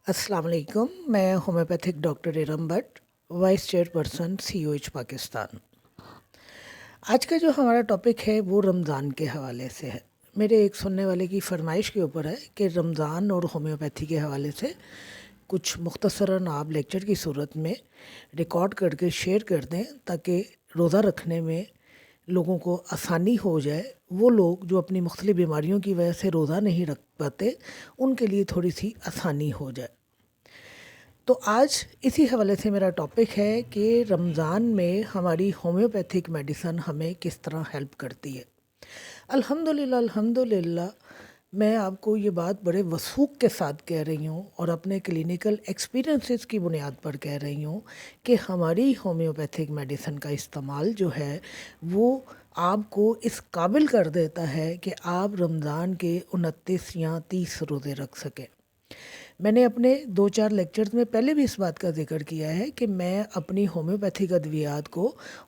अस्सलाम वालेकुम। मैं homeopathic doctor Iram Bhatt, vice chairperson COH Pakistan. आज का जो हमारा टॉपिक है वो रमज़ान के हवाले से है। मेरे एक सुनने वाले की फरमाइश के ऊपर है कि रमज़ान और होम्योपैथी के हवाले से कुछ मुख्तसरन आप लेक्चर की सूरत में रिकॉर्ड करके शेयर कर दें, ताकि रोज़ा रखने में लोगों को आसानी हो जाए। वो लोग जो अपनी मुख्तलिफ़ बीमारियों की वजह से रोज़ा नहीं रख पाते, उनके लिए थोड़ी सी आसानी हो जाए। तो आज इसी हवाले से मेरा टॉपिक है कि रमज़ान में हमारी होम्योपैथिक मेडिसन हमें किस तरह हेल्प करती है। अल्हम्दुलिल्लाह अल्हम्दुलिल्लाह, मैं आपको ये बात बड़े वसूख के साथ कह रही हूँ और अपने क्लिनिकल एक्सपीरियंसेस की बुनियाद पर कह रही हूँ कि हमारी होम्योपैथिक मेडिसन का इस्तेमाल जो है वो आपको इस काबिल कर देता है कि आप रमज़ान के 29 या 30 रोज़े रख सकें। मैंने अपने 2-4 लेक्चर्स में पहले भी इस बात का ज़िक्र किया है कि मैं अपनी होम्योपैथिक अद्वियात को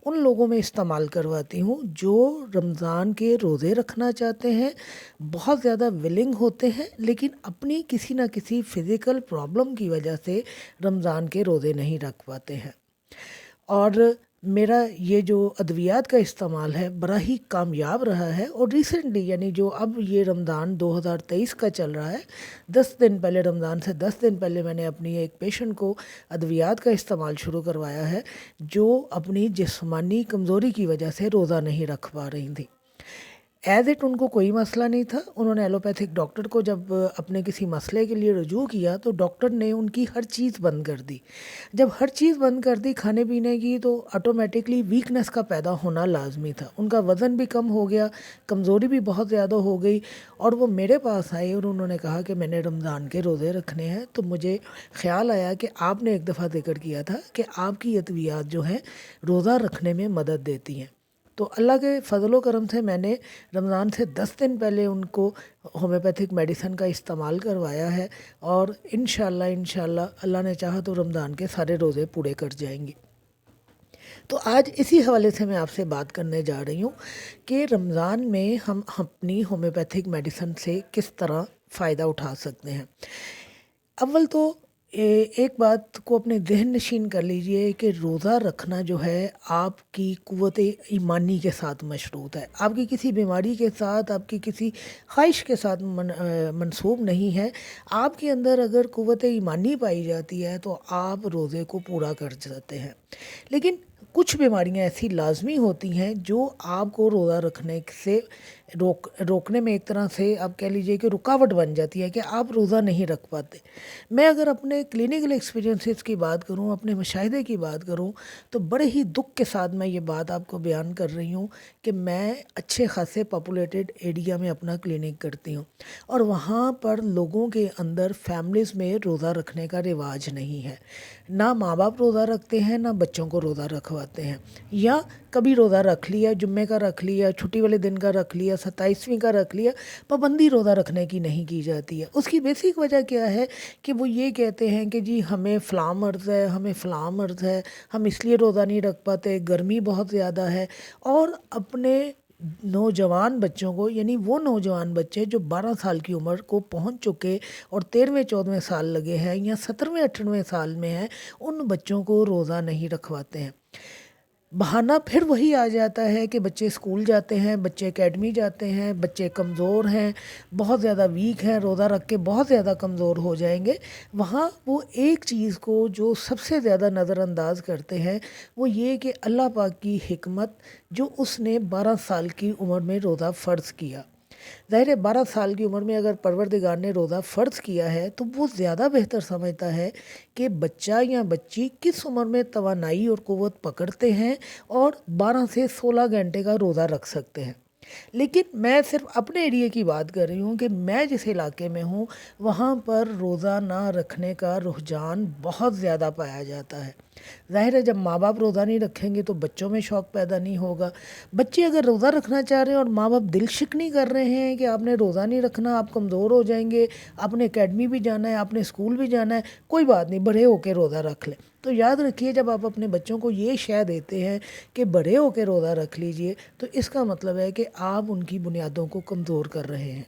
उन लोगों में इस्तेमाल करवाती हूँ जो रमज़ान के रोज़े रखना चाहते हैं, बहुत ज़्यादा विलिंग होते हैं, लेकिन अपनी किसी न किसी फ़िज़िकल प्रॉब्लम की वजह से रमज़ान के रोज़े नहीं रख पाते हैं। और मेरा ये जो अद्वियात का इस्तेमाल है बड़ा ही कामयाब रहा है। और रिसेंटली, यानी जो अब ये रमज़ान 2023 का चल रहा है, 10 दिन पहले, रमज़ान से 10 दिन पहले मैंने अपनी एक पेशेंट को अद्वियात का इस्तेमाल शुरू करवाया है, जो अपनी जिस्मानी कमज़ोरी की वजह से रोज़ा नहीं रख पा रही थी। एज़ इट उनको कोई मसला नहीं था। उन्होंने एलोपैथिक डॉक्टर को जब अपने किसी मसले के लिए रुजू किया तो डॉक्टर ने उनकी हर चीज़ बंद कर दी। जब हर चीज़ बंद कर दी खाने पीने की, तो ऑटोमेटिकली वीकनेस का पैदा होना लाजमी था। उनका वज़न भी कम हो गया, कमज़ोरी भी बहुत ज़्यादा हो गई। और वो मेरे पास आए और उन्होंने कहा कि मैंने रमज़ान के रोज़े रखने हैं। तो मुझे ख़्याल आया कि आपने एक दफ़ा ज़िक्र किया था कि आपकी अद्वियात जो हैं रोज़ा रखने में मदद देती हैं। तो अल्लाह के फ़ज़ल करम से मैंने रमज़ान से 10 दिन पहले उनको होम्योपैथिक मेडिसन का इस्तेमाल करवाया है, और इंशाल्लाह अल्लाह ने चाहा तो रमज़ान के सारे रोज़े पूरे कर जाएंगे। तो आज इसी हवाले से मैं आपसे बात करने जा रही हूँ कि रमज़ान में हम अपनी होम्योपैथिक मेडिसन से किस तरह फ़ायदा उठा सकते हैं। अव्वल तो एक बात को अपने ज़हन नशीन कर लीजिए कि रोज़ा रखना जो है आपकी क़ुव्वत ईमानी के साथ मशरूत है। आपकी किसी बीमारी के साथ, आपकी किसी ख़्वाहिश के साथ मंसूब नहीं है। आपके अंदर अगर क़ुव्वत ईमानी पाई जाती है तो आप रोज़े को पूरा कर जाते हैं। लेकिन कुछ बीमारियां ऐसी लाजमी होती हैं जो आपको रोज़ा रखने से रोकने में, एक तरह से आप कह लीजिए कि रुकावट बन जाती है कि आप रोज़ा नहीं रख पाते। मैं अगर अपने क्लिनिकल एक्सपीरियंसेस की बात करूं, अपने मुशाहिदे की बात करूं, तो बड़े ही दुख के साथ मैं ये बात आपको बयान कर रही हूं कि मैं अच्छे खासे पॉपुलेटेड एरिया में अपना क्लिनिक करती हूं, और वहाँ पर लोगों के अंदर फैमिलीज़ में रोज़ा रखने का रिवाज नहीं है। ना माँ बाप रोज़ा रखते हैं, ना बच्चों को रोज़ा रखवाते हैं। या कभी रोज़ा रख लिया, जुम्मे का रख लिया, छुट्टी वाले दिन का रख लिया, 27वीं का रख लिया, पाबंदी रोज़ा रखने की नहीं की जाती है। उसकी बेसिक वजह क्या है कि वो ये कहते हैं कि जी हमें फ़लाँ मर्ज़ है, हमें फ़लाँ मर्ज़ है, हम इसलिए रोज़ा नहीं रख पाते, गर्मी बहुत ज़्यादा है। और अपने नौजवान बच्चों को, यानी वो नौजवान बच्चे जो 12 साल की उम्र को पहुंच चुके और 13वें-14वें साल लगे हैं या 17वें-18वें साल में हैं, उन बच्चों को रोज़ा नहीं रखवाते हैं। बहाना फिर वही आ जाता है कि बच्चे स्कूल जाते हैं, बच्चे एकेडमी जाते हैं, बच्चे कमज़ोर हैं, बहुत ज़्यादा वीक हैं, रोज़ा रख के बहुत ज़्यादा कमज़ोर हो जाएंगे। वहाँ वो एक चीज़ को जो सबसे ज़्यादा नज़रअंदाज करते हैं, वो ये कि अल्लाह पाक की हिकमत जो उसने 12 साल की उम्र में रोज़ा फ़र्ज़ किया। ज़ाहिर है 12 साल की उम्र में अगर परवरदिगार ने रोज़ा फ़र्ज़ किया है तो वो ज़्यादा बेहतर समझता है कि बच्चा या बच्ची किस उम्र में तवानाई और क़ुव्वत पकड़ते हैं और 12 से 16 घंटे का रोज़ा रख सकते हैं। लेकिन मैं सिर्फ अपने एरिया की बात कर रही हूँ कि मैं जिस इलाके में हूँ वहाँ पर रोज़ा ना रखने का रुझान बहुत ज़्यादा पाया जाता है। ज़ाहिर है जब माँ बाप रोज़ा नहीं रखेंगे तो बच्चों में शौक़ पैदा नहीं होगा। बच्चे अगर रोज़ा रखना चाह रहे हैं और माँ बाप दिल शिकनी कर रहे हैं कि आपने रोज़ा नहीं रखना, आप कमज़ोर हो जाएंगे, आपने एकेडमी भी जाना है, आपने स्कूल भी जाना है, कोई बात नहीं, बड़े होकर रोज़ा रख लें। तो याद रखिए, जब आप अपने बच्चों को ये शय देते हैं कि बड़े होकर रोज़ा रख लीजिए, तो इसका मतलब है कि आप उनकी बुनियादों को कमज़ोर कर रहे हैं।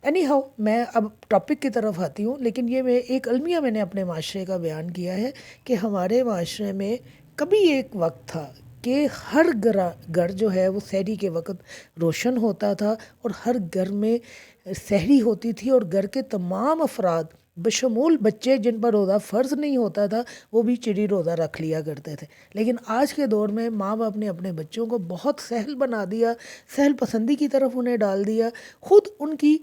एनी हाउ मैं अब टॉपिक की तरफ आती हूँ, लेकिन ये मैं एक अलमिया मैंने अपने माशरे का बयान किया है कि हमारे माशरे में कभी एक वक्त था कि हर घर जो है वो सहरी के वक्त रोशन होता था और हर घर में सहरी होती थी और घर के तमाम अफराद बशमूल बच्चे जिन पर रोज़ा फ़र्ज़ नहीं होता था वो भी चिड़ी रोज़ा रख लिया करते थे। लेकिन आज के दौर में माँ बाप ने अपने बच्चों को बहुत सहल बना दिया, सहल पसंदी की तरफ उन्हें डाल दिया। ख़ुद उनकी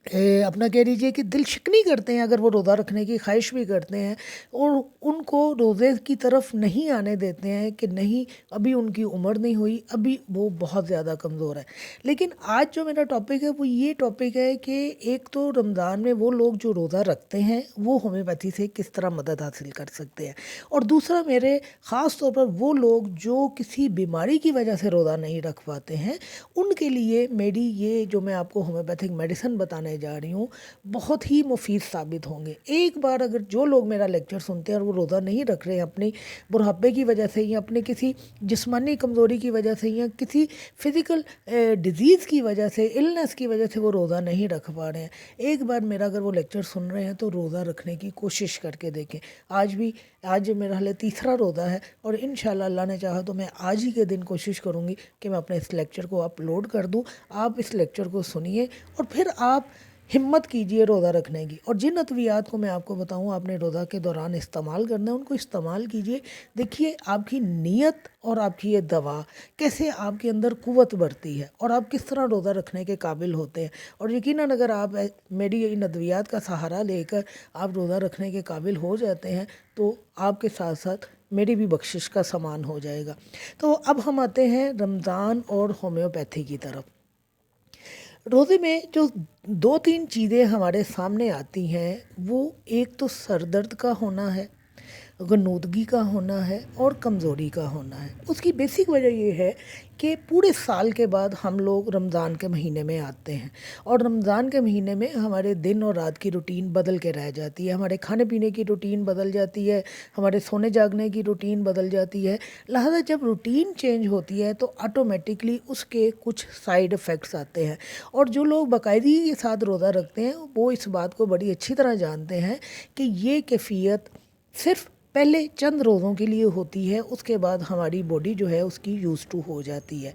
अपना कह लीजिए कि दिल शिकनी करते हैं अगर वो रोज़ा रखने की ख्वाहिश भी करते हैं, और उनको रोज़े की तरफ नहीं आने देते हैं कि नहीं अभी उनकी उम्र नहीं हुई, अभी वो बहुत ज़्यादा कमज़ोर है। लेकिन आज जो मेरा टॉपिक है वो ये टॉपिक है कि एक तो रमज़ान में वो लोग जो रोज़ा रखते हैं वो होम्योपैथी से किस तरह मदद हासिल कर सकते हैं, और दूसरा मेरे ख़ास तौर पर वो लोग जो किसी बीमारी की वजह से रोज़ा नहीं रख पाते हैं उनके लिए मेरी ये जो मैं आपको होम्योपैथिक मेडिसिन बताने जा रही हूँ बहुत ही मुफीद साबित होंगे। एक बार अगर जो लोग मेरा लेक्चर सुनते हैं और वो रोज़ा नहीं रख रहे हैं अपनी बुढ़ापे की वजह से या अपने किसी जिस्मानी कमज़ोरी की वजह से या किसी फिज़िकल डिज़ीज़ की वजह से, इलनेस की वजह से वो रोज़ा नहीं रख पा रहे हैं, एक बार मेरा अगर वो लेक्चर सुन रहे हैं तो रोज़ा रखने की कोशिश करके देखें। आज मेरा हाल तीसरा रोज़ा है और इंशाल्लाह अल्लाह ने चाहा तो मैं आज ही के दिन कोशिश करूँगी कि मैं अपने इस लेक्चर को अपलोड कर दूँ। आप इस लेक्चर को सुनिए और फिर आप हिम्मत कीजिए रोज़ा रखने की, और जिन अद्वियात को मैं आपको बताऊँ आपने रोज़ा के दौरान इस्तेमाल करना है उनको इस्तेमाल कीजिए। देखिए आपकी नीयत और आपकी ये दवा कैसे आपके अंदर क़ुव्वत बढ़ती है और आप किस तरह रोज़ा रखने के काबिल होते हैं। और यकीनन अगर आप मेरी इन अद्वियात का सहारा लेकर आप रोज़ा रखने के काबिल हो जाते हैं तो आपके साथ साथ मेरी भी बख्शिश का सामान हो जाएगा। तो अब हम आते हैं रमज़ान और होम्योपैथी की तरफ। रोज़े में जो 2-3 चीज़ें हमारे सामने आती हैं वो एक तो सर दर्द का होना है, ग़नूदगी का होना है और कमज़ोरी का होना है। उसकी बेसिक वजह ये है कि पूरे साल के बाद हम लोग रमज़ान के महीने में आते हैं और रमज़ान के महीने में हमारे दिन और रात की रूटीन बदल के रह जाती है, हमारे खाने पीने की रूटीन बदल जाती है, हमारे सोने जागने की रूटीन बदल जाती है। लिहाजा जब रूटीन चेंज होती है तो ऑटोमेटिकली उसके कुछ साइड इफ़ेक्ट्स आते हैं, और जो लोग बाकायदगी के साथ रोज़ा रखते हैं वो इस बात को बड़ी अच्छी तरह जानते हैं कि ये कैफ़ियत सिर्फ़ पहले चंद रोज़ों के लिए होती है, उसके बाद हमारी बॉडी जो है उसकी यूज़ टू हो जाती है।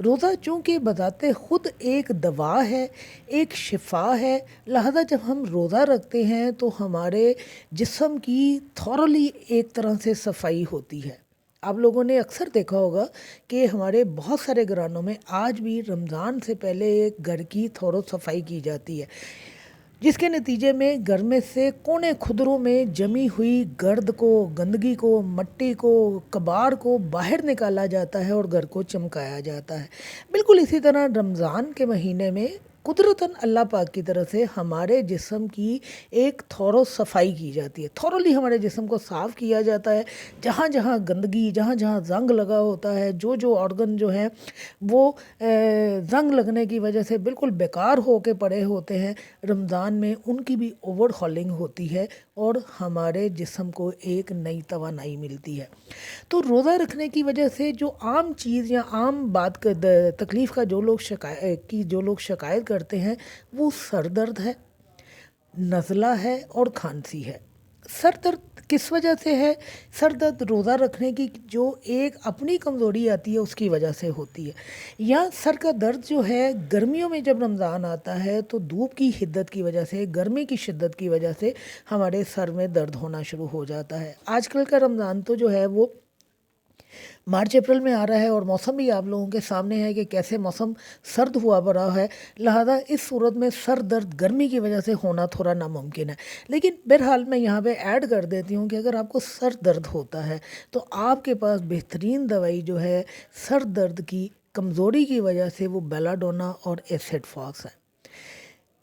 रोज़ा चूँकि बज़ाते ख़ुद एक दवा है, एक शिफा है, लिहाजा जब हम रोज़ा रखते हैं तो हमारे जिस्म की थॉरली एक तरह से सफाई होती है। आप लोगों ने अक्सर देखा होगा कि हमारे बहुत सारे घरानों में आज भी रमज़ान से पहले एक घर की थोड़ा सफाई की जाती है, जिसके नतीजे में घर में से कोने खुदरों में जमी हुई गर्द को, गंदगी को, मट्टी को, कबाड़ को बाहर निकाला जाता है और घर को चमकाया जाता है। बिल्कुल इसी तरह रमज़ान के महीने में कुदरतन अल्लाह पाक की तरफ से हमारे जिस्म की एक थोरो सफाई की जाती है, थोरली हमारे जिस्म को साफ़ किया जाता है। जहाँ जहाँ गंदगी, जहाँ जहाँ ज़ंग लगा होता है, जो जो ऑर्गन जो हैं वो ज़ंग लगने की वजह से बिल्कुल बेकार हो के पड़े होते हैं, रमज़ान में उनकी भी ओवरहॉलिंग होती है और हमारे जिस्म को एक नई तवानाई मिलती है। तो रोज़ा रखने की वजह से जो आम चीज़ या आम बात का तकलीफ़ का जो लोग शिकायत करते हैं वो सर दर्द है, नज़ला है और खांसी है। सर दर्द किस वजह से है? सर दर्द रोज़ा रखने की जो एक अपनी कमज़ोरी आती है उसकी वजह से होती है, या सर का दर्द जो है गर्मियों में जब रमज़ान आता है तो धूप की हिद्दत की वजह से, गर्मी की शिद्दत की वजह से हमारे सर में दर्द होना शुरू हो जाता है। आजकल का रमज़ान तो जो है वो मार्च अप्रैल में आ रहा है और मौसम भी आप लोगों के सामने है कि कैसे मौसम सर्द हुआ पड़ा है, लिहाजा इस सूरत में सर दर्द गर्मी की वजह से होना थोड़ा नामुमकिन है। लेकिन बहरहाल मैं यहाँ पे ऐड कर देती हूँ कि अगर आपको सर दर्द होता है तो आपके पास बेहतरीन दवाई जो है सर दर्द की कमज़ोरी की वजह से वो बेलाडोना और एसिड फॉक्स है।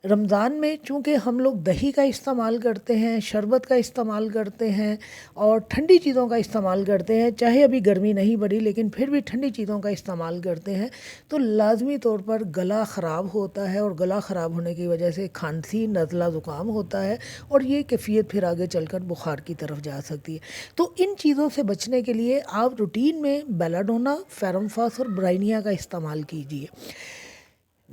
रमज़ान में चूँकि हम लोग दही का इस्तेमाल करते हैं, शरबत का इस्तेमाल करते हैं और ठंडी चीज़ों का इस्तेमाल करते हैं, चाहे अभी गर्मी नहीं बढ़ी लेकिन फिर भी ठंडी चीज़ों का इस्तेमाल करते हैं, तो लाजमी तौर पर गला ख़राब होता है और गला ख़राब होने की वजह से खांसी, नज़ला, ज़ुकाम होता है और ये कैफ़ियत फिर आगे चलकर बुखार की तरफ जा सकती है। तो इन चीज़ों से बचने के लिए आप रूटीन में बेलाडोना, फेरमफास और ब्राइनिया का इस्तेमाल कीजिए।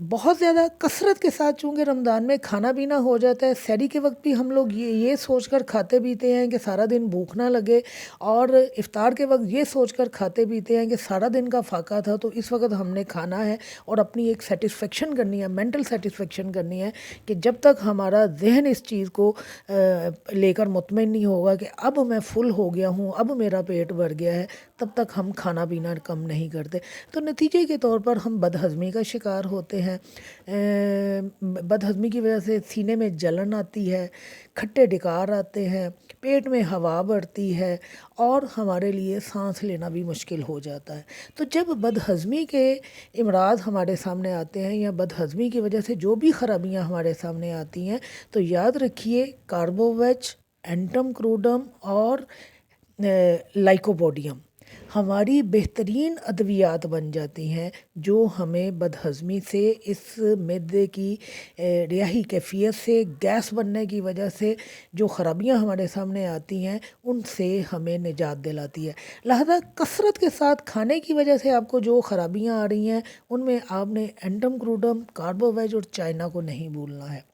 بہت زیادہ کثرت کے ساتھ چونکہ رمضان میں کھانا پینا ہو جاتا ہے، سحری کے وقت بھی ہم لوگ یہ سوچ کر کھاتے پیتے ہیں کہ سارا دن بھوک نہ لگے، اور افطار کے وقت یہ سوچ کر کھاتے پیتے ہیں کہ سارا دن کا فاقہ تھا تو اس وقت ہم نے کھانا ہے اور اپنی ایک سیٹسفیکشن کرنی ہے، مینٹل سیٹسفیکشن کرنی ہے کہ جب تک ہمارا ذہن اس چیز کو لے کر مطمئن نہیں ہوگا کہ اب میں فل ہو گیا ہوں، اب میرا پیٹ بھر گیا ہے، تب تک ہم کھانا پینا کم نہیں کرتے۔ تو نتیجے کے طور پر ہم بد ہضمی کا شکار ہوتے ہیں۔ بد ہضمی کی وجہ سے سینے میں جلن آتی ہے، کھٹے ڈکار آتے ہیں، پیٹ میں ہوا بڑھتی ہے اور ہمارے لیے سانس لینا بھی مشکل ہو جاتا ہے۔ تو جب بد ہضمی کے امراض ہمارے سامنے آتے ہیں یا بد ہضمی کی وجہ سے جو بھی خرابیاں ہمارے سامنے آتی ہیں، تو یاد رکھیے کاربوویج، اینٹم کروڈم اور لائکوپوڈیم ہماری بہترین ادویات بن جاتی ہیں جو ہمیں بد ہضمی سے، اس معدے کی ریاحی کیفیت سے، گیس بننے کی وجہ سے جو خرابیاں ہمارے سامنے آتی ہیں ان سے ہمیں نجات دلاتی ہے۔ لہذا کثرت کے ساتھ کھانے کی وجہ سے آپ کو جو خرابیاں آ رہی ہیں ان میں آپ نے اینٹم کروڈم، کاربوویج اور چائنا کو نہیں بھولنا ہے۔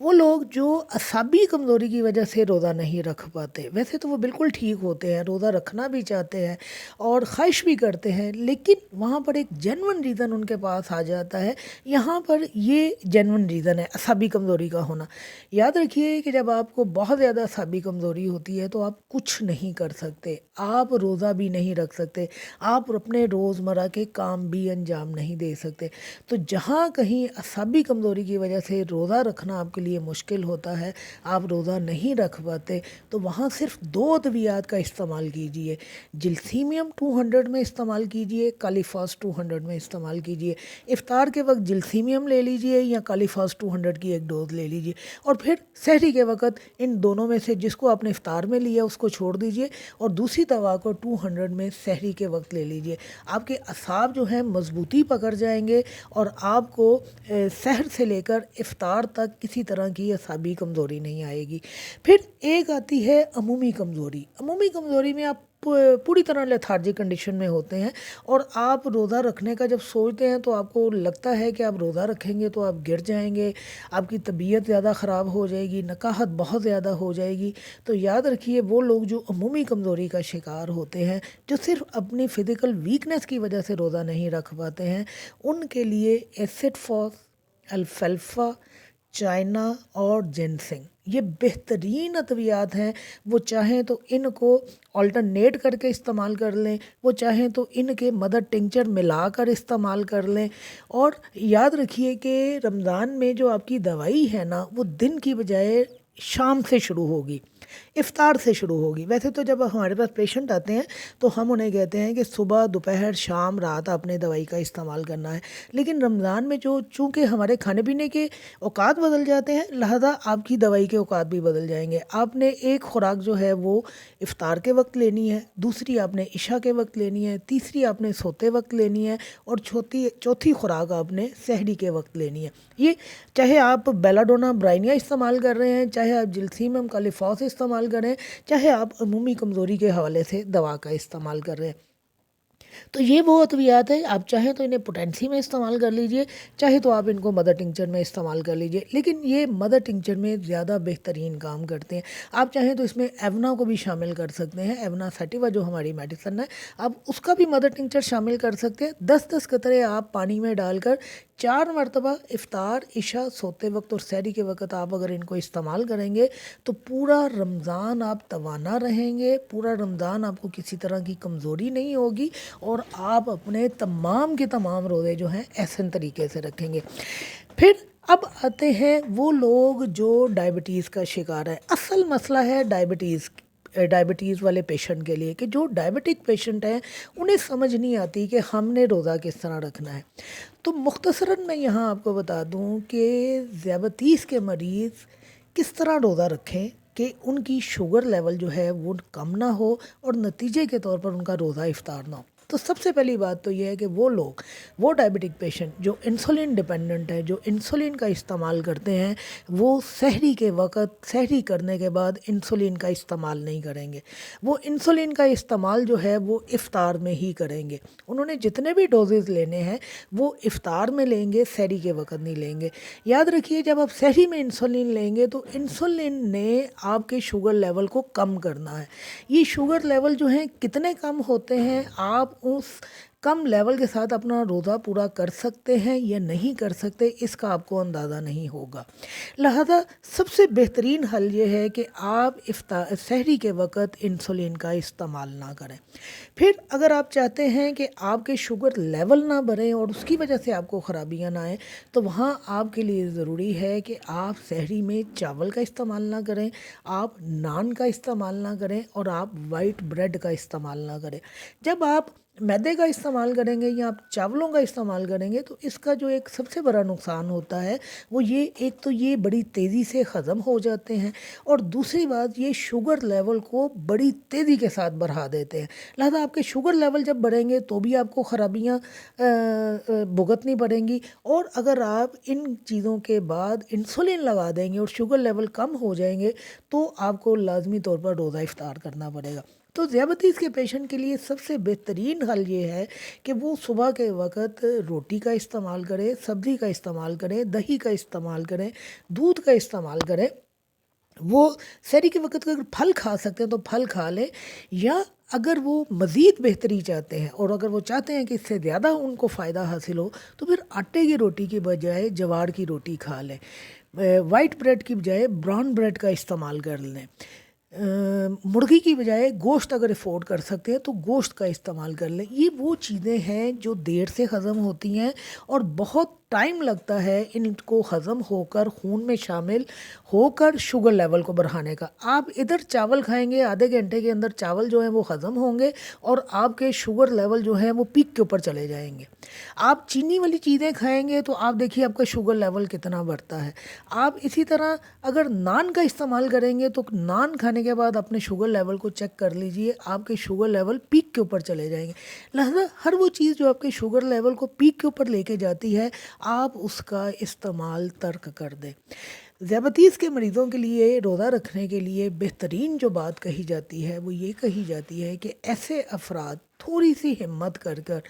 وہ لوگ جو اعصابی کمزوری کی وجہ سے روزہ نہیں رکھ پاتے، ویسے تو وہ بالکل ٹھیک ہوتے ہیں، روزہ رکھنا بھی چاہتے ہیں اور خواہش بھی کرتے ہیں، لیکن وہاں پر ایک جینون ریزن ان کے پاس آ جاتا ہے۔ یہاں پر یہ جینون ریزن ہے اعصابی کمزوری کا ہونا۔ یاد رکھیے کہ جب آپ کو بہت زیادہ اعصابی کمزوری ہوتی ہے تو آپ کچھ نہیں کر سکتے، آپ روزہ بھی نہیں رکھ سکتے، آپ اپنے روزمرہ کے کام بھی انجام نہیں دے سکتے۔ تو جہاں کہیں اعصابی کمزوری کی وجہ سے روزہ رکھنا آپ کے لیے مشکل ہوتا ہے، آپ روزہ نہیں رکھ پاتے، تو وہاں صرف 2 ادویات کا استعمال کیجئے۔ جلسیمیم 200 میں استعمال کیجئے، کالیفاس 200 میں استعمال کیجئے۔ افطار کے وقت جلسیمیم لے لیجئے یا کالیفاس 200 کی ایک ڈوز لے لیجئے، اور پھر سحری کے وقت ان دونوں میں سے جس کو آپ نے افطار میں لیا اس کو چھوڑ دیجئے اور دوسری دوا کو 200 میں سحری کے وقت لے لیجئے۔ آپ کے اعصاب جو ہیں مضبوطی پکڑ جائیں گے اور آپ کو سحر سے لے کر افطار تک کسی طرح کی اعصابی کمزوری نہیں آئے گی۔ پھر ایک آتی ہے عمومی کمزوری۔ عمومی کمزوری میں آپ پوری طرح لیتھارجک کنڈیشن میں ہوتے ہیں اور آپ روزہ رکھنے کا جب سوچتے ہیں تو آپ کو لگتا ہے کہ آپ روزہ رکھیں گے تو آپ گر جائیں گے، آپ کی طبیعت زیادہ خراب ہو جائے گی، نکاہت بہت زیادہ ہو جائے گی۔ تو یاد رکھیے وہ لوگ جو عمومی کمزوری کا شکار ہوتے ہیں، جو صرف اپنی فزیکل ویکنس کی وجہ سے روزہ نہیں رکھ پاتے ہیں، ان کے لیے ایسڈ فاس، الفالفا، چائنا اور جینسنگ یہ بہترین ادویات ہیں۔ وہ چاہیں تو ان کو آلٹرنیٹ کر کے استعمال کر لیں، وہ چاہیں تو ان کے مدر ٹنکچر ملا کر استعمال کر لیں، اور یاد رکھیے کہ رمضان میں جو آپ کی دوائی ہے نا وہ دن کی بجائے شام سے شروع ہوگی، افطار سے شروع ہوگی۔ ویسے تو جب ہمارے پاس پیشنٹ آتے ہیں تو ہم انہیں کہتے ہیں کہ صبح، دوپہر، شام، رات آپ نے دوائی کا استعمال کرنا ہے، لیکن رمضان میں چونکہ ہمارے کھانے پینے کے اوقات بدل جاتے ہیں، لہذا آپ کی دوائی کے اوقات بھی بدل جائیں گے۔ آپ نے ایک خوراک جو ہے وہ افطار کے وقت لینی ہے، دوسری آپ نے عشاء کے وقت لینی ہے، تیسری آپ نے سوتے وقت لینی ہے، اور چوتھی خوراک آپ نے سحری کے وقت لینی ہے۔ یہ چاہے آپ بیلاڈونا برائنیا استعمال کر رہے ہیں، چاہے آپ جلسیمیم کالیفاس استعمال کریں، چاہے آپ عمومی کمزوری کے حوالے سے دوا کا استعمال کر رہے ہیں۔ تو یہ وہ ادویات ہیں، آپ چاہیں تو انہیں پوٹینسی میں استعمال کر لیجئے، چاہے تو آپ ان کو مدر ٹنکچر میں استعمال کر لیجئے، لیکن یہ مدر ٹنکچر میں زیادہ بہترین کام کرتے ہیں۔ آپ چاہیں تو اس میں ایونا کو بھی شامل کر سکتے ہیں، ایونا سیٹیوا جو ہماری میڈیسن ہے، آپ اس کا بھی مدر ٹنکچر شامل کر سکتے ہیں۔ 10 قطرے آپ پانی میں ڈال کر 4 مرتبہ افطار، عشاء، سوتے وقت اور سحری کے وقت آپ اگر ان کو استعمال کریں گے تو پورا رمضان آپ توانا رہیں گے، پورا رمضان آپ کو کسی طرح کی کمزوری نہیں ہوگی، اور آپ اپنے تمام کے تمام روزے جو ہیں احسن طریقے سے رکھیں گے۔ پھر اب آتے ہیں وہ لوگ جو ڈائبٹیز کا شکار ہے۔ اصل مسئلہ ہے ڈائبٹیز والے پیشنٹ کے لیے کہ جو ڈائبٹک پیشنٹ ہیں انہیں سمجھ نہیں آتی کہ ہم نے روزہ کس طرح رکھنا ہے۔ تو مختصراً میں یہاں آپ کو بتا دوں کہ ذیابطیس کے مریض کس طرح روزہ رکھیں کہ ان کی شوگر لیول جو ہے وہ کم نہ ہو اور نتیجے کے طور پر ان کا روزہ افطار نہ ہو۔ तो सबसे पहली बात तो ये है कि वो डायबिटिक पेशेंट जो इंसुलिन डिपेंडेंट है, जो इंसुलिन का इस्तेमाल करते हैं, वो सहरी के वक़्त सहरी करने के बाद इंसुलिन का इस्तेमाल नहीं करेंगे। वो इंसुलिन का इस्तेमाल जो है वो इफ़्तार में ही करेंगे। उन्होंने जितने भी डोजेज़ लेने हैं वो इफ़्तार में लेंगे, सहरी के वक़्त नहीं लेंगे। याद रखिए, जब आप सहरी में इंसुलिन लेंगे तो इंसुलिन ने आपके शुगर लेवल को कम करना है। ये शुगर लेवल जो हैं कितने कम होते हैं, आप उस कम लेवल के साथ अपना रोज़ा पूरा कर सकते हैं या नहीं कर सकते, इसका आपको अंदाज़ा नहीं होगा। लिहाजा सबसे बेहतरीन हल ये है कि आप सहरी के वक़्त इंसुलिन का इस्तेमाल ना करें। फिर अगर आप चाहते हैं कि आपके शुगर लेवल ना बढ़ें और उसकी वजह से आपको ख़राबियाँ ना आएँ, तो वहाँ आपके लिए ज़रूरी है कि आप सहरी में चावल का इस्तेमाल ना करें, आप नान का इस्तेमाल ना करें और आप वाइट ब्रेड का इस्तेमाल ना करें। जब आप मैदे का इस्तेमाल करेंगे या आप चावलों का इस्तेमाल करेंगे तो इसका जो एक सबसे बड़ा नुकसान होता है वो ये, एक तो ये बड़ी तेज़ी से हज़म हो जाते हैं और दूसरी बात ये शुगर लेवल को बड़ी तेज़ी के साथ बढ़ा देते हैं। लिहाजा आपके शुगर लेवल जब बढ़ेंगे तो भी आपको ख़राबियाँ भुगतनी पड़ेंगी, और अगर आप इन चीज़ों के बाद इंसुलिन लगा देंगे और शुगर लेवल कम हो जाएंगे तो आपको लाजमी तौर पर रोज़ा इफ्तार करना पड़ेगा। तो ज़ियाबतीस के पेशेंट के लिए सबसे बेहतरीन हल ये है कि वो सुबह के वक़्त रोटी का इस्तेमाल करें, सब्ज़ी का इस्तेमाल करें, दही का इस्तेमाल करें, दूध का इस्तेमाल करें। वो सहरी के वक़्त अगर फल खा सकते हैं तो फल खा लें, या अगर वो मज़ीद बेहतरी चाहते हैं और अगर वो चाहते हैं कि इससे ज़्यादा उनको फ़ायदा हासिल हो तो फिर आटे की रोटी की बजाय ज्वार की रोटी खा लें। वाइट ब्रेड की बजाय ब्राउन ब्रेड का इस्तेमाल कर लें। मुर्गी की बजाय गोश्त अगर अफोर्ड कर सकते हैं तो गोश्त का इस्तेमाल कर लें। ये वो चीज़ें हैं जो देर से हज़म होती हैं और बहुत टाइम लगता है इनको हज़म होकर खून में शामिल होकर शुगर लेवल को बढ़ाने का। आप इधर चावल खाएंगे, आधे घंटे के अंदर चावल जो है वो हज़म होंगे और आपके शुगर लेवल जो है वो पीक के ऊपर चले जाएंगे। आप चीनी वाली चीज़ें खाएंगे तो आप देखिए आपका शुगर लेवल कितना बढ़ता है। आप इसी तरह अगर नान का इस्तेमाल करेंगे तो नान खाने के बाद अपने शुगर लेवल को चेक कर लीजिए, आपके शुगर लेवल पीक के ऊपर चले जाएंगे। लिहाजा हर वो चीज़ जो आपके शुगर लेवल को पीक के ऊपर लेके जाती है आप उसका इस्तेमाल तर्क कर दें। ज़ियाबतीस के मरीज़ों के लिए रोज़ा रखने के लिए बेहतरीन जो बात कही जाती है वो ये कही जाती है कि ऐसे अफराद थोड़ी सी हिम्मत कर कर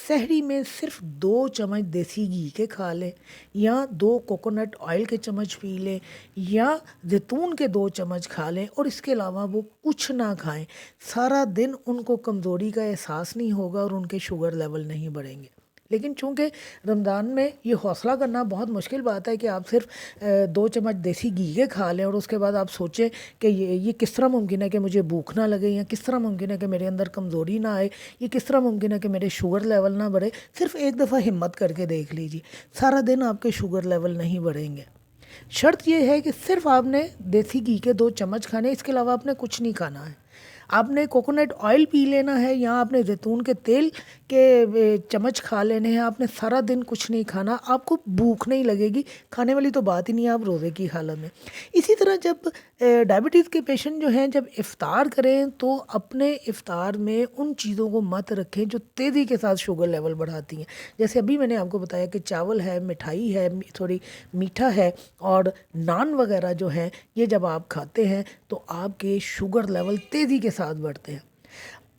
सहरी में सिर्फ 2 चम्मच देसी घी के खा लें, या 2 कोकोनट ऑयल के चम्मच पी लें, या जैतून के 2 चम्मच खा लें और इसके अलावा वो कुछ ना खाएं। सारा दिन उनको कमज़ोरी का एहसास नहीं होगा और उनके शुगर लेवल नहीं बढ़ेंगे। लेकिन चूँकि रमज़ान में ये हौसला करना बहुत मुश्किल बात है कि आप सिर्फ 2 चम्मच देसी घी के खा लें और उसके बाद आप सोचें कि ये किस तरह मुमकिन है कि मुझे भूख ना लगे, या किस तरह मुमकिन है कि मेरे अंदर कमज़ोरी ना आए, ये किस तरह मुमकिन है कि मेरे शुगर लेवल ना बढ़े। सिर्फ एक दफ़ा हिम्मत करके देख लीजिए, सारा दिन आपके शुगर लेवल नहीं बढ़ेंगे। शर्त ये है कि सिर्फ आपने देसी घी के 2 चम्मच खाने, इसके अलावा आपने कुछ नहीं खाना है। आपने कोकोनट ऑयल पी लेना है या आपने जैतून के तेल के चम्मच खा लेने हैं। आपने सारा दिन कुछ नहीं खाना, आपको भूख नहीं लगेगी, खाने वाली तो बात ही नहीं है आप रोज़े की हालत में। इसी तरह जब डायबिटीज़ के पेशेंट जो हैं जब इफ़्तार करें तो अपने इफ़्तार में उन चीज़ों को मत रखें जो तेज़ी के साथ शुगर लेवल बढ़ाती हैं। जैसे अभी मैंने आपको बताया कि चावल है, मिठाई है, थोड़ी मीठा है और नान वगैरह जो है, ये जब आप खाते हैं तो आपके शुगर लेवल तेज़ी के साथ बढ़ते हैं।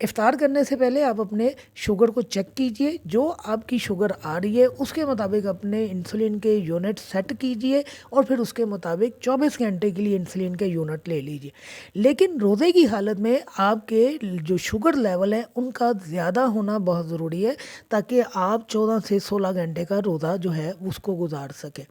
इफ़्तार करने से पहले आप अपने शुगर को चेक कीजिए, जो आपकी शुगर आ रही है उसके मुताबिक अपने इंसुलिन के यूनिट सेट कीजिए और फिर उसके मुताबिक 24 घंटे के लिए इंसुलिन के यूनिट ले लीजिए। लेकिन रोज़े की हालत में आपके जो शुगर लेवल है उनका ज़्यादा होना बहुत ज़रूरी है ताकि आप 14 से 16 घंटे का रोज़ा जो है उसको गुजार सकें।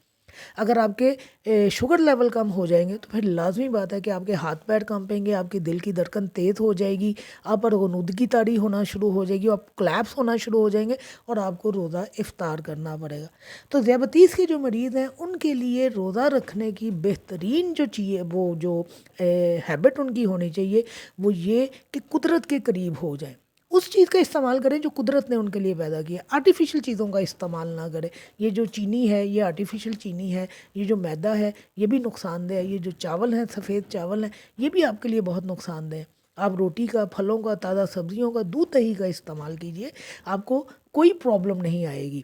अगर आपके शुगर लेवल कम हो जाएंगे तो फिर लाजमी बात है कि आपके हाथ पैर कांपेंगे, आपकी दिल की धड़कन तेज़ हो जाएगी, आप पर गनुदगी तारी होना शुरू हो जाएगी, आप क्लैप्स होना शुरू हो जाएंगे और आपको रोज़ा इफ़्तार करना पड़ेगा। तो ज़ियाबतीस के जो मरीज़ हैं उनके लिए रोज़ा रखने की बेहतरीन जो चाहिए वो जो हैबिट उनकी होनी चाहिए वो ये कि कुदरत के करीब हो जाए। उस चीज़ का इस्तेमाल करें जो कुदरत ने उनके लिए पैदा किया। आर्टिफिशियल चीज़ों का इस्तेमाल ना करें। ये जो चीनी है ये आर्टिफिशियल चीनी है, ये जो मैदा है ये भी नुकसानदेह है, ये जो चावल हैं सफ़ेद चावल हैं ये भी आपके लिए बहुत नुकसानदेह है। आप रोटी का, फलों का, ताज़ा सब्जियों का, दूध दही का इस्तेमाल कीजिए, आपको कोई प्रॉब्लम नहीं आएगी।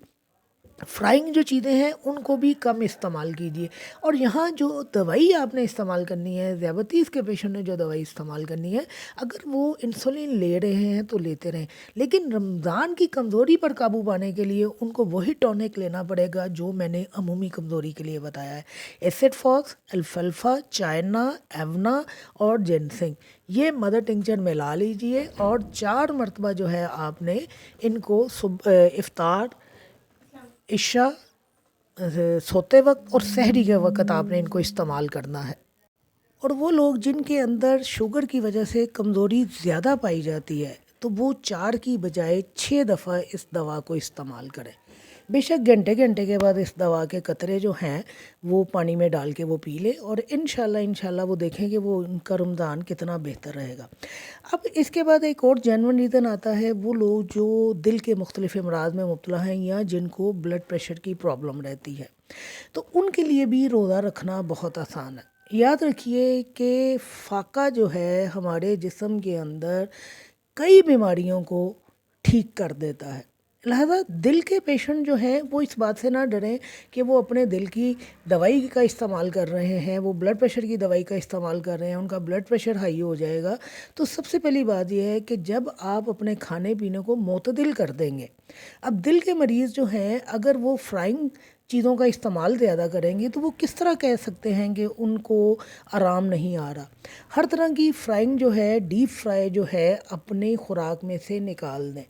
फ्राइंग जो चीज़ें हैं उनको भी कम इस्तेमाल कीजिए। और यहाँ जो दवाई आपने इस्तेमाल करनी है, ज़ियाबतीस के पेशेंट ने जो दवाई इस्तेमाल करनी है, अगर वो इंसुलिन ले रहे हैं तो लेते रहें, लेकिन रमज़ान की कमज़ोरी पर काबू पाने के लिए उनको वही टॉनिक लेना पड़ेगा जो मैंने अमूमी कमज़ोरी के लिए बताया है। एसिड फॉक्स, अल्फाल्फा, चाइना, एवना और जिनसिंग, ये मदर टिंचर मिला लीजिए और 4 मरतबा जो है आपने इनको इफ्तार, इशा, सोते वक्त और सहरी के वक्त आपने इनको इस्तेमाल करना है। और वो लोग जिनके अंदर शुगर की वजह से कमज़ोरी ज़्यादा पाई जाती है, तो वो 4 की बजाय 6 दफ़ा इस दवा को इस्तेमाल करें। बेशक घंटे घंटे के बाद इस दवा के कतरे जो हैं वो पानी में डाल के वो पी ले, और इंशाल्लाह वो देखें कि वो उनका रमज़ान कितना बेहतर रहेगा। अब इसके बाद एक और जेन्युइन रीज़न आता है, वो लोग जो दिल के मुख्तलिफ़ अमराज में मुब्तला हैं या जिनको ब्लड प्रेशर की प्रॉब्लम रहती है, तो उनके लिए भी रोज़ा रखना बहुत आसान है। याद रखिए कि फाका जो है हमारे जिस्म के अंदर कई बीमारियों को ठीक कर देता है। लिहाजा दिल के पेशेंट जो हैं वो इस बात से ना डरें कि वो अपने दिल की दवाई का इस्तेमाल कर रहे हैं, वो ब्लड प्रेशर की दवाई का इस्तेमाल कर रहे हैं, उनका ब्लड प्रेशर हाई हो जाएगा। तो सबसे पहली बात यह है कि जब आप अपने खाने पीने को मुतदिल कर देंगे, अब दिल के मरीज़ जो हैं अगर वो फ्राइंग चीज़ों का इस्तेमाल ज़्यादा करेंगे तो वो किस तरह कह सकते हैं कि उनको आराम नहीं आ रहा। हर तरह की फ्राइंग जो है, डीप फ्राई जो है, अपने खुराक में से निकाल दें।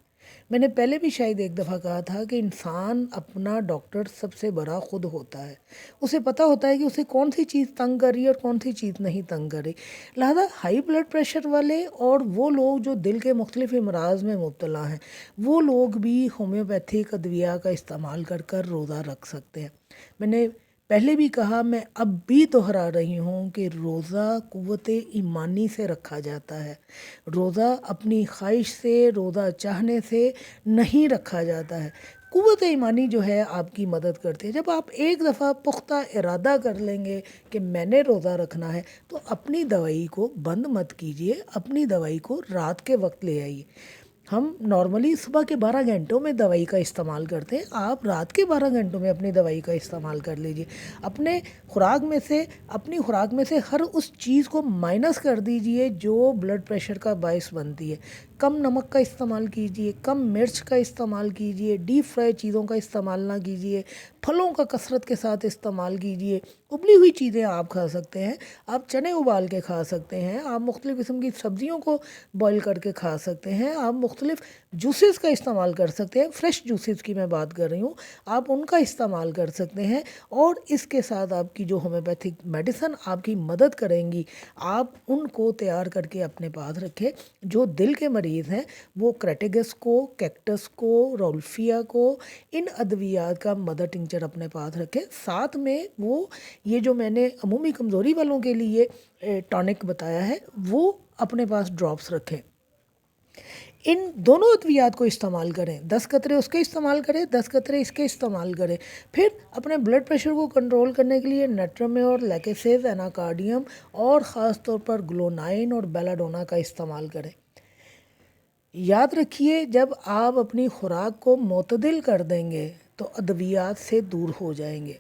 मैंने पहले भी शायद एक दफ़ा कहा था कि इंसान अपना डॉक्टर सबसे बड़ा खुद होता है। उसे पता होता है कि उसे कौन सी चीज़ तंग कर रही है और कौन सी चीज़ नहीं तंग कर रही। लिहाजा हाई ब्लड प्रेशर वाले और वो लोग जो दिल के मुख्तलिफ़ अमराज में मुब्तला हैं, वो लोग भी होम्योपैथिक अद्विया का इस्तेमाल कर कर रोज़ा रख सकते हैं। मैंने पहले भी कहा, मैं अब भी दोहरा रही हूँ कि रोज़ा क़ुव्वत ईमानी से रखा जाता है। रोज़ा अपनी ख्वाहिश से, रोज़ा चाहने से नहीं रखा जाता है। क़ुव्वत ईमानी जो है आपकी मदद करती है। जब आप एक दफ़ा पुख्ता इरादा कर लेंगे कि मैंने रोज़ा रखना है, तो अपनी दवाई को बंद मत कीजिए, अपनी दवाई को रात के वक्त ले आइए। हम नॉर्मली सुबह के 12 घंटों में दवाई का इस्तेमाल करते हैं, आप रात के 12 घंटों में अपनी दवाई का इस्तेमाल कर लीजिए। अपने खुराक में से, अपनी खुराक में से हर उस चीज़ को माइनस कर दीजिए जो ब्लड प्रेशर का बायस बनती है। कम नमक का इस्तेमाल कीजिए, कम मिर्च का इस्तेमाल कीजिए, डीप फ्राई चीज़ों का इस्तेमाल ना कीजिए, फलों का कसरत के साथ इस्तेमाल कीजिए। उबली हुई चीज़ें आप खा सकते हैं, आप चने उबाल के खा सकते हैं, आप मुख्तलिफ़ किस्म की सब्जियों को बॉईल करके खा सकते हैं, आप मुख्तलिफ़ जूसेस का इस्तेमाल कर सकते हैं। फ्रेश जूसेस की मैं बात कर रही हूँ, आप उनका इस्तेमाल कर सकते हैं। और इसके साथ आपकी जो होम्योपैथिक मेडिसिन आपकी मदद करेंगी, आप उनको तैयार करके अपने पास रखें। जो दिल के मरीज़ हैं वो क्रेटिगस को, कैक्टस को, रोल्फिया को, इन अद्वियात का मदर टिंचर अपने पास रखें। साथ में वो ये जो मैंने अमूमी कमज़ोरी वालों के लिए टॉनिक बताया है, वो अपने पास ड्रॉप्स रखें। इन दोनों अद्वियात को इस्तेमाल करें, 10 कतरे उसके इस्तेमाल करें, 10 कतरे इसके इस्तेमाल करें। फिर अपने ब्लड प्रेशर को कंट्रोल करने के लिए नेट्रमेर, लैकेसेस, एनाकार्डियम और ख़ास तौर पर ग्लोनाइन और बेलाडोना का इस्तेमाल करें। याद रखिए, जब आप अपनी खुराक को मुतदिल कर देंगे तो अद्वियात से दूर हो जाएंगे।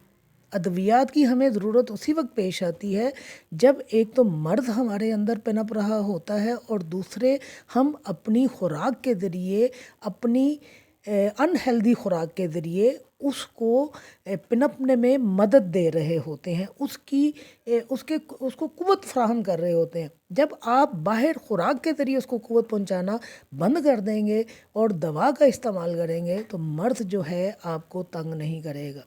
अद्वियात की हमें ज़रूरत उसी वक्त पेश आती है जब एक तो मर्ज़ हमारे अंदर पनप रहा होता है और दूसरे हम अपनी खुराक के ज़रिए, अपनी अनहेल्दी खुराक के ज़रिए उसको पनपने में मदद दे रहे होते हैं, उसको क़ुव्वत फ़राहम कर रहे होते हैं। जब आप बाहर खुराक के ज़रिए उसको क़ुव्वत पहुंचाना बंद कर देंगे और दवा का इस्तेमाल करेंगे तो मर्ज़ जो है आपको तंग नहीं करेगा।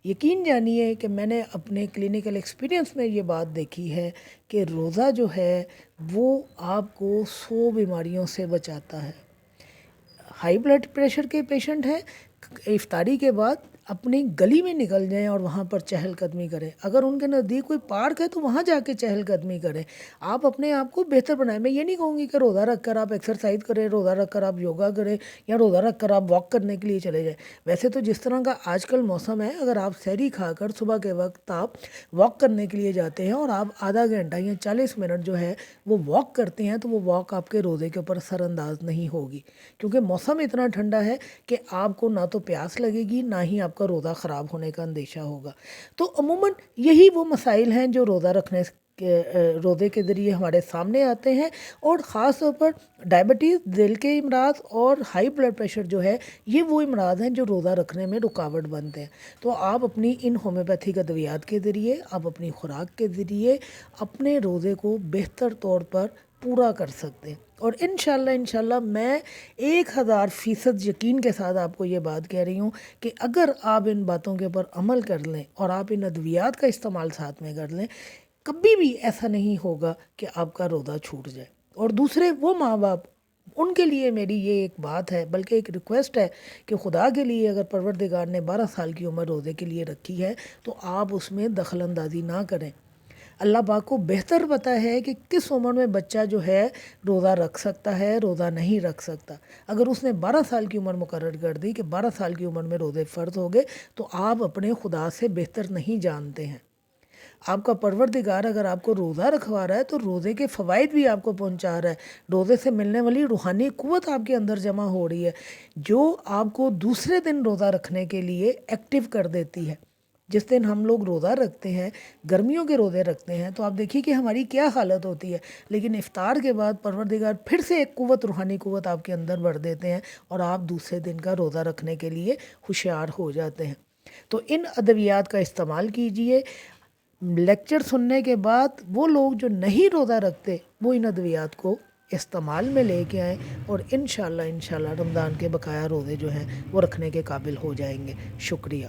यकीन जानिए कि मैंने अपने क्लिनिकल एक्सपीरियंस में ये बात देखी है कि रोज़ा जो है वो आपको 100 बीमारियों से बचाता है। हाई ब्लड प्रेशर के पेशेंट हैं, इफ्तारी के बाद اپنی گلی میں نکل جائیں اور وہاں پر چہل قدمی کریں. اگر ان کے نزدیک کوئی پارک ہے تو وہاں جا کے چہل قدمی کریں. آپ اپنے آپ کو بہتر بنائیں. میں یہ نہیں کہوں گی کہ روزہ رکھ کر آپ ایکسرسائز کریں، روزہ رکھ کر آپ یوگا کریں یا روزہ رکھ کر آپ واک کرنے کے لیے چلے جائیں. ویسے تو جس طرح کا آج کل موسم ہے، اگر آپ سحری کھا کر صبح کے وقت آپ واک کرنے کے لیے جاتے ہیں اور آپ آدھا گھنٹہ یا 40 منٹ جو ہے وہ واک کرتے ہیں، تو وہ واک آپ کے روزے کے اوپر اثر انداز نہیں ہوگی، کیونکہ موسم اتنا ٹھنڈا ہے کہ آپ کو نہ تو پیاس لگے گی، نہ ہی آپ کا روزہ خراب ہونے کا اندیشہ ہوگا. تو عموماً یہی وہ مسائل ہیں جو روزہ رکھنے روزے کے ذریعے ہمارے سامنے آتے ہیں، اور خاص طور پر ڈائبٹیز، دل کے امراض اور ہائی بلڈ پریشر جو ہے، یہ وہ امراض ہیں جو روزہ رکھنے میں رکاوٹ بنتے ہیں. تو آپ اپنی ان ہومیوپیتھک ادویات کے ذریعے، آپ اپنی خوراک کے ذریعے اپنے روزے کو بہتر طور پر پورا کر سکتے ہیں. اور انشاءاللہ میں 1000% یقین کے ساتھ آپ کو یہ بات کہہ رہی ہوں کہ اگر آپ ان باتوں کے اوپر عمل کر لیں اور آپ ان ادویات کا استعمال ساتھ میں کر لیں، کبھی بھی ایسا نہیں ہوگا کہ آپ کا روزہ چھوٹ جائے. اور دوسرے وہ ماں باپ، ان کے لیے میری یہ ایک بات ہے، بلکہ ایک ریکویسٹ ہے کہ خدا کے لیے اگر پروردگار نے 12 سال کی عمر روزے کے لیے رکھی ہے تو آپ اس میں دخل اندازی نہ کریں. اللہ پاک کو بہتر پتہ ہے کہ کس عمر میں بچہ جو ہے روزہ رکھ سکتا ہے، روزہ نہیں رکھ سکتا. اگر اس نے 12 سال کی عمر مقرر کر دی کہ 12 سال کی عمر میں روزے فرض ہو گئے، تو آپ اپنے خدا سے بہتر نہیں جانتے ہیں. آپ کا پروردگار اگر آپ کو روزہ رکھوا رہا ہے تو روزے کے فوائد بھی آپ کو پہنچا رہا ہے. روزے سے ملنے والی روحانی قوت آپ کے اندر جمع ہو رہی ہے، جو آپ کو دوسرے دن روزہ رکھنے کے لیے ایکٹیو کر دیتی ہے. جس دن ہم لوگ روزہ رکھتے ہیں، گرمیوں کے روزے رکھتے ہیں، تو آپ دیکھیے کہ ہماری کیا حالت ہوتی ہے، لیکن افطار کے بعد پروردگار پھر سے ایک قوت، روحانی قوت آپ کے اندر بھر دیتے ہیں اور آپ دوسرے دن کا روزہ رکھنے کے لیے ہوشیار ہو جاتے ہیں. تو ان ادویات کا استعمال کیجئے. لیکچر سننے کے بعد وہ لوگ جو نہیں روزہ رکھتے وہ ان ادویات کو استعمال میں لے کے آئیں، اور انشاءاللہ رمضان کے بقایا روزے جو ہیں وہ رکھنے کے قابل ہو جائیں گے. شکریہ.